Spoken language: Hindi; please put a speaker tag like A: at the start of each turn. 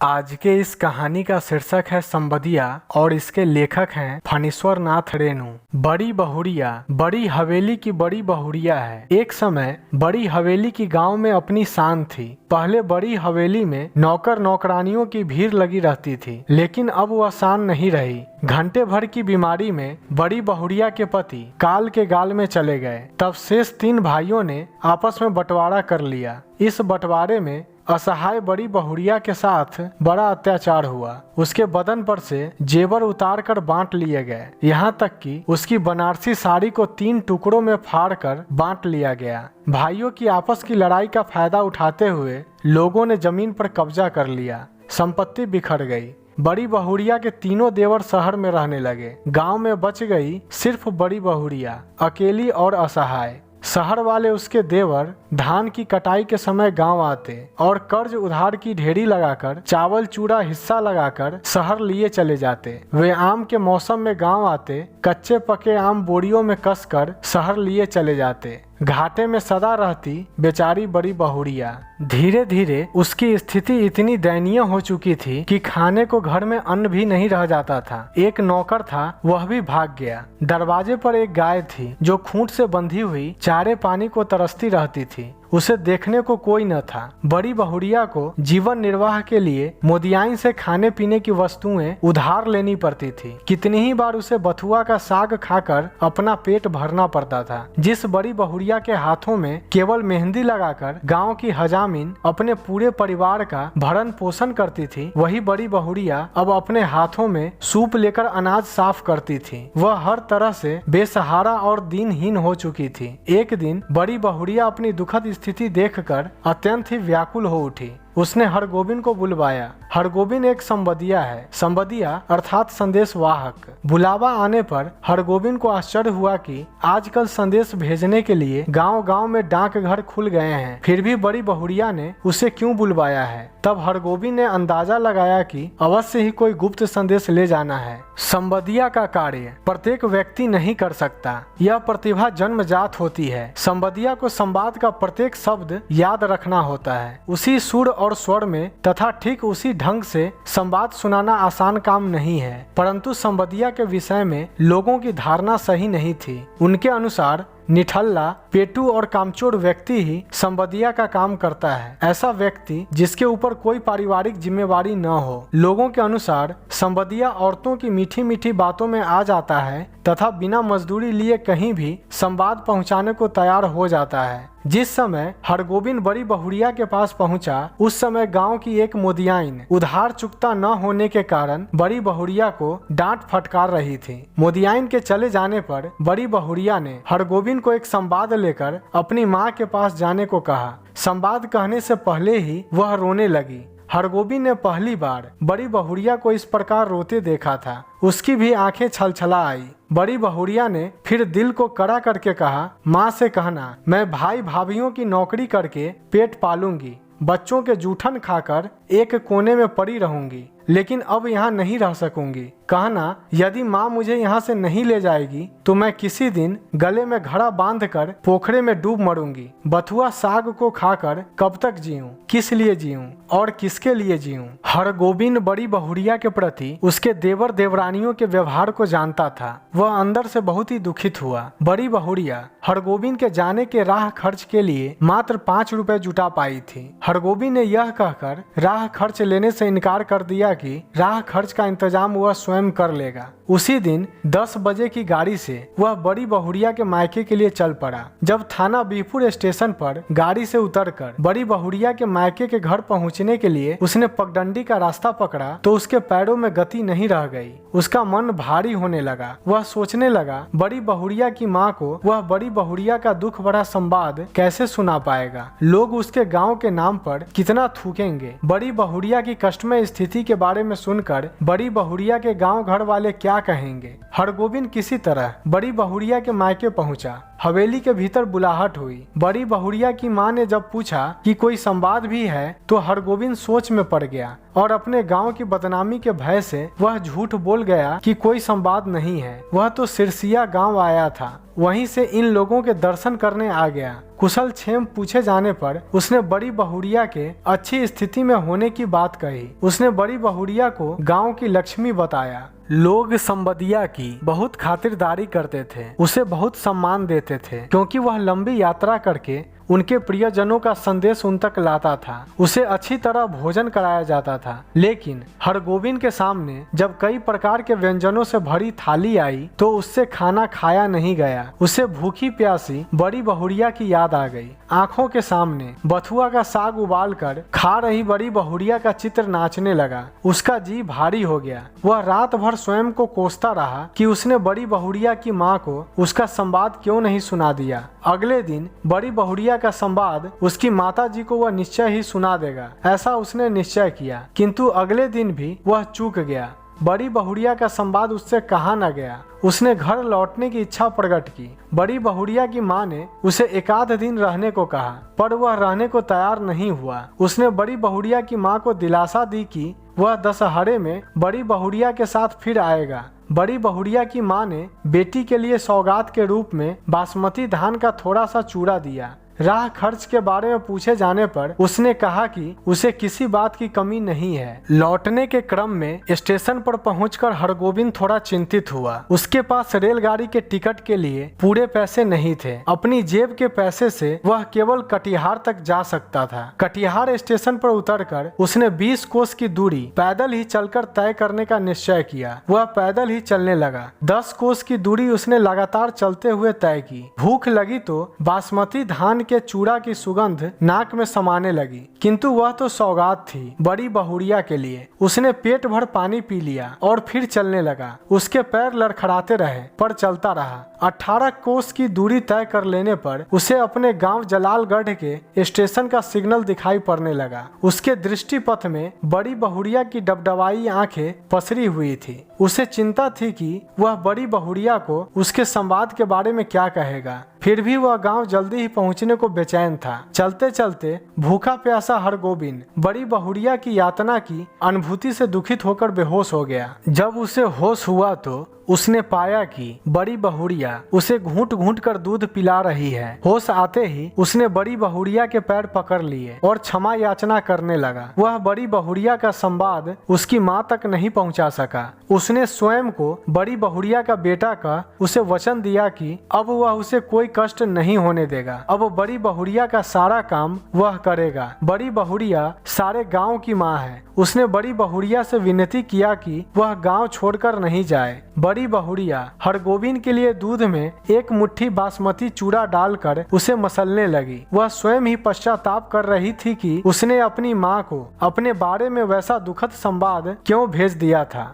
A: आज के इस कहानी का शीर्षक है संबदिया और इसके लेखक हैं फणीश्वर नाथ रेणु। बड़ी बहुड़िया बड़ी हवेली की बड़ी बहुड़िया है। एक समय बड़ी हवेली की गांव में अपनी शान थी। पहले बड़ी हवेली में नौकर नौकरानियों की भीड़ लगी रहती थी, लेकिन अब वह शान नहीं रही। घंटे भर की बीमारी में बड़ी बहुड़िया के पति काल के गाल में चले गए। तब शेष 3 भाइयों ने आपस में बंटवारा कर लिया। इस बंटवारे में असहाय बड़ी बहुड़िया के साथ बड़ा अत्याचार हुआ। उसके बदन पर से जेवर उतार कर बांट लिए गए, यहाँ तक कि उसकी बनारसी साड़ी को 3 टुकड़ों में फाड़ कर बांट लिया गया। भाइयों की आपस की लड़ाई का फायदा उठाते हुए लोगों ने जमीन पर कब्जा कर लिया। संपत्ति बिखर गई। बड़ी बहुड़िया के तीनों देवर शहर में रहने लगे। गांव में बच गई सिर्फ बड़ी बहुड़िया, अकेली और असहाय। शहर वाले उसके देवर धान की कटाई के समय गांव आते और कर्ज उधार की ढेरी लगाकर चावल चूड़ा हिस्सा लगाकर शहर लिए चले जाते। वे आम के मौसम में गांव आते, कच्चे पके आम बोरियों में कसकर शहर लिए चले जाते। घाटे में सदा रहती बेचारी बड़ी बहुड़िया। धीरे धीरे उसकी स्थिति इतनी दयनीय हो चुकी थी कि खाने को घर में अन्न भी नहीं रह जाता था। एक नौकर था, वह भी भाग गया। दरवाजे पर एक गाय थी जो खूंट से बंधी हुई चारे पानी को तरसती रहती थी। उसे देखने को कोई न था। बड़ी बहुड़िया को जीवन निर्वाह के लिए मोदियाइन से खाने पीने की वस्तुएं उधार लेनी पड़ती थी। कितनी ही बार उसे बथुआ का साग खाकर अपना पेट भरना पड़ता था। जिस बड़ी बहुड़िया के हाथों में केवल मेहंदी लगाकर गांव की हजामिन अपने पूरे परिवार का भरण पोषण करती थी, वही बड़ी बहुड़िया अब अपने हाथों में सूप लेकर अनाज साफ करती थी। वह हर तरह से बेसहारा और दीनहीन हो चुकी थी। एक दिन बड़ी बहुड़िया अपनी दुखद स्थिति देखकर अत्यंत ही व्याकुल हो उठी। उसने हरगोविंद को बुलवाया। हरगोविंद एक संबदिया है। संबदिया अर्थात संदेश वाहक। बुलावा आने पर हरगोविंद को आश्चर्य हुआ कि आजकल संदेश भेजने के लिए गांव-गांव में डाकघर खुल गए हैं, फिर भी बड़ी बहुड़िया ने उसे क्यों बुलवाया है। तब हरगोविंद ने अंदाजा लगाया कि अवश्य ही कोई गुप्त संदेश ले जाना है। संबदिया का कार्य प्रत्येक व्यक्ति नहीं कर सकता, यह प्रतिभा जन्मजात होती है। संबदिया को संवाद का प्रत्येक शब्द याद रखना होता है, उसी सुर और स्वर में तथा ठीक उसी ढंग से संवाद सुनाना आसान काम नहीं है। परंतु संबदिया के विषय में लोगों की धारणा सही नहीं थी। उनके अनुसार निठल्ला, पेटू और कामचोर व्यक्ति ही संबदिया का काम करता है। ऐसा व्यक्ति जिसके ऊपर कोई पारिवारिक जिम्मेवारी न हो। लोगों के अनुसार संबदिया औरतों की मीठी मीठी बातों में आ जाता है तथा बिना मजदूरी लिए कहीं भी संवाद पहुंचाने को तैयार हो जाता है। जिस समय हरगोविंद बड़ी बहुड़िया के पास पहुंचा, उस समय गांव की एक मोदियाइन उधार चुकता न होने के कारण बड़ी बहुड़िया को डांट फटकार रही थी। मोदियाइन के चले जाने पर बड़ी बहुड़िया ने हरगोविंद को एक संवाद लेकर अपनी माँ के पास जाने को कहा। संवाद कहने से पहले ही वह रोने लगी। हरगोविंद ने पहली बार बड़ी बहुड़िया को इस प्रकार रोते देखा था। उसकी भी आंखें छलछला आई। बड़ी बहुड़िया ने फिर दिल को कड़ा करके कहा, माँ से कहना मैं भाई भाभीियों की नौकरी करके पेट पालूंगी, बच्चों के जूठन खाकर एक कोने में पड़ी रहूंगी, लेकिन अब यहाँ नहीं रह सकूंगी। कहना यदि माँ मुझे यहाँ से नहीं ले जाएगी तो मैं किसी दिन गले में घड़ा बांधकर पोखरे में डूब मरूंगी। बथुआ साग को खाकर कब तक जीऊं, किस लिए जीऊं और किसके लिए जीऊं। हरगोविंद बड़ी बहुड़िया के प्रति उसके देवर देवरानियों के व्यवहार को जानता था। वह अंदर से बहुत ही दुखित हुआ। बड़ी बहुड़िया हरगोविंद के जाने के राह खर्च के लिए मात्र 5 रुपए जुटा पाई थी। हरगोविंद ने यह कहकर राह खर्च लेने से इनकार कर दिया कि राह खर्च का इंतजाम वह स्वयं कर लेगा। उसी दिन 10 बजे की गाड़ी से वह बड़ी बहुड़िया के मायके के लिए चल पड़ा। जब थाना बीरपुर स्टेशन पर गाड़ी से उतरकर बड़ी बहुड़िया के मायके के घर पहुंचने के लिए उसने पगडंडी का रास्ता पकड़ा तो उसके पैरों में गति नहीं रह गई। उसका मन भारी होने लगा। वह सोचने लगा बड़ी बहुड़िया की माँ को वह बड़ी बहुड़िया का दुख भरा संवाद कैसे सुना पाएगा। लोग उसके गाँव के नाम पर कितना थूकेंगे। बड़ी बहुड़िया की कष्टमय स्थिति के बारे में सुनकर बड़ी बहुड़िया के गाँव घर वाले क्या कहेंगे। हरगोविंद किसी तरह बड़ी बहुड़िया के मायके पहुंचा। हवेली के भीतर बुलाहट हुई। बड़ी बहुड़िया की माँ ने जब पूछा कि कोई संवाद भी है तो हरगोविंद सोच में पड़ गया और अपने गांव की बदनामी के भय से वह झूठ बोल गया कि कोई संवाद नहीं है। वह तो सिरसिया गांव आया था, वहीं से इन लोगों के दर्शन करने आ गया। कुशल क्षेम पूछे जाने पर उसने बड़ी बहुड़िया के अच्छी स्थिति में होने की बात कही। उसने बड़ी बहुड़िया को गांव की लक्ष्मी बताया। लोग संबदिया की बहुत खातिरदारी करते थे, उसे बहुत सम्मान देते थे क्योंकि वह लंबी यात्रा करके उनके प्रियजनों का संदेश उन तक लाता था। उसे अच्छी तरह भोजन कराया जाता था। लेकिन हरगोविंद के सामने जब कई प्रकार के व्यंजनों से भरी थाली आई तो उससे खाना खाया नहीं गया। उसे भूखी प्यासी बड़ी बहुड़िया की याद आ गई। आंखों के सामने बथुआ का साग उबाल कर खा रही बड़ी बहुड़िया का चित्र नाचने लगा। उसका जी भारी हो गया। वह रात भर स्वयं को कोसता रहा कि उसने बड़ी बहुड़िया की माँ को उसका संवाद क्यों नहीं सुना दिया। अगले दिन बड़ी बहुड़िया का संवाद उसकी माता जी को वह निश्चय ही सुना देगा, ऐसा उसने निश्चय किया। किंतु अगले दिन भी वह चूक गया। बड़ी बहुड़िया का संवाद उससे कहा न गया। उसने घर लौटने की इच्छा प्रकट की। बड़ी बहुड़िया की माँ ने उसे एकाध दिन रहने को कहा, पर वह रहने को तैयार नहीं हुआ। उसने बड़ी बहुड़िया की माँ को दिलासा दी कि वह दशहरे में बड़ी बहुड़िया के साथ फिर आएगा। बड़ी बहुड़िया की माँ ने बेटी के लिए सौगात के रूप में बासमती धान का थोड़ा सा चूड़ा दिया। राह खर्च के बारे में पूछे जाने पर उसने कहा कि उसे किसी बात की कमी नहीं है। लौटने के क्रम में स्टेशन पर पहुंचकर हरगोविंद थोड़ा चिंतित हुआ। उसके पास रेलगाड़ी के टिकट के लिए पूरे पैसे नहीं थे। अपनी जेब के पैसे से वह केवल कटिहार तक जा सकता था। कटिहार स्टेशन पर उतरकर उसने 20 कोस की दूरी पैदल ही चलकर तय करने का निश्चय किया। वह पैदल ही चलने लगा। 10 कोस की दूरी उसने लगातार चलते हुए तय की। भूख लगी तो बासमती धान के चूड़ा की सुगंध नाक में समाने लगी, किंतु वह तो सौगात थी बड़ी बहुड़िया के लिए। उसने पेट भर पानी पी लिया और फिर चलने लगा। उसके पैर लड़खड़ाते रहे पर चलता रहा। 18 कोस की दूरी तय कर लेने पर उसे अपने गांव जलालगढ़ के स्टेशन का सिग्नल दिखाई पड़ने लगा। उसके दृष्टि पथ में बड़ी बहुड़िया की डबडबाई आंखें पसरी हुई थी। उसे चिंता थी कि वह बड़ी बहुड़िया को उसके संवाद के बारे में क्या कहेगा। फिर भी वह गांव जल्दी ही पहुंचने को बेचैन था। चलते चलते भूखा प्यासा हरगोविंद बड़ी बहुड़िया की यातना की अनुभूति से दुखित होकर बेहोश हो गया। जब उसे होश हुआ तो उसने पाया कि बड़ी बहुड़िया उसे घूंट घूंट कर दूध पिला रही है। होश आते ही उसने बड़ी बहुड़िया के पैर पकड़ लिए और क्षमा याचना करने लगा। वह बड़ी बहुड़िया का संवाद उसकी माँ तक नहीं पहुँचा सका। उसने स्वयं को बड़ी बहुड़िया का बेटा का उसे वचन दिया कि अब वह उसे कोई कष्ट नहीं होने देगा। अब बड़ी बहुड़िया का सारा काम वह करेगा। बड़ी बहुड़िया सारे गाँव की माँ है। उसने बड़ी बहुड़िया से विनती किया कि वह गांव छोड़कर नहीं जाए। बड़ी बहुड़िया हरगोविंद के लिए दूध में एक मुट्ठी बासमती चूड़ा डालकर उसे मसलने लगी। वह स्वयं ही पश्चाताप कर रही थी कि उसने अपनी माँ को अपने बारे में वैसा दुखद संवाद क्यों भेज दिया था।